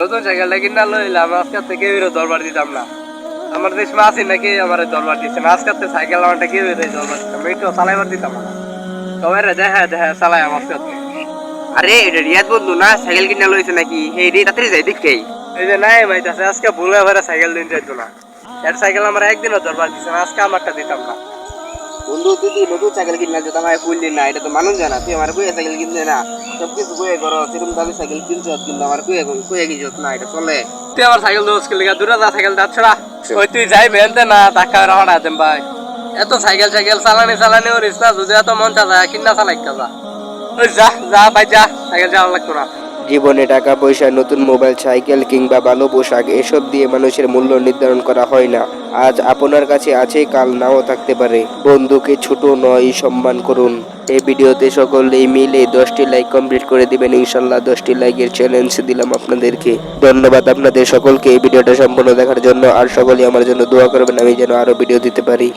নতুন সাইকেলটা কিনা লইলাম, আজকের থেকে দরবার দিতাম না। আমার দেশ মা আছি নাকি আমার দরবার দিচ্ছে না। আজকের থেকে সাইকেল আমারটা কি দরবার দিতাম, একটু চালাইবার দিতাম না। সবাই দেখা দেখা চালাই আমার সাথে। আরে এটা রিয়াদ বন্ধু না, সাইকেল কিনা লইছে নাকি? হে রে তাড়াতাড়ি যাই দেখেই। এই যে নাই মাইতাছে, আজকে ভুলে ভরে সাইকেল দিন যাইতো না। এর সাইকেল আমার একদিনও দরবার দিচ্ছে না, আজকে আমারটা দিতাম না। বন্ধু তুই তুই নতুন সাইকেল কিনলা যেটা আমার কইলি না, এটা তো মানুষ জানা। তুই আমার কইয়া সাইকেল কিনতে না, সবকিছু কইয়া করো। সেরকম দামি সাইকেল কিনছো কিন্তু আমার কইয়া গিয়েছ না, এটা চলে। তুই আমার সাইকেল দোষ করলি, দূরে যা সাইকেল যাচ্ছ না। ওই তুই যাই বেনতে না, টাকা রাখা দেন ভাই। এত সাইকেল সাইকেল চালানি ওরিস না, যদি এত মন চায় কিনা চালাইতে যা। ওই যা যা ভাই যা, সাইকেল যাওয়া লাগতো না। জীবনে টাকা পয়সা, নতুন মোবাইল, সাইকেল কিংবা ভালো পোশাক এসব দিয়ে মানুষের মূল্য নির্ধারণ করা হয় না। আজ আপনার কাছে আছে, কাল নাও থাকতে পারে। বন্ধুকে ছোট নয়, সম্মান করুন। এই ভিডিওতে সকলেই মিলে 10টি লাইক কমপ্লিট করে দিবেন ইনশাল্লাহ। 10টি লাইকের চ্যালেঞ্জ দিলাম আপনাদেরকে। ধন্যবাদ আপনাদের সকলকে এই ভিডিওটা সম্পূর্ণ দেখার জন্য। আর সকলেই আমার জন্য দোয়া করবেন, আমি যেন আরো ভিডিও দিতে পারি।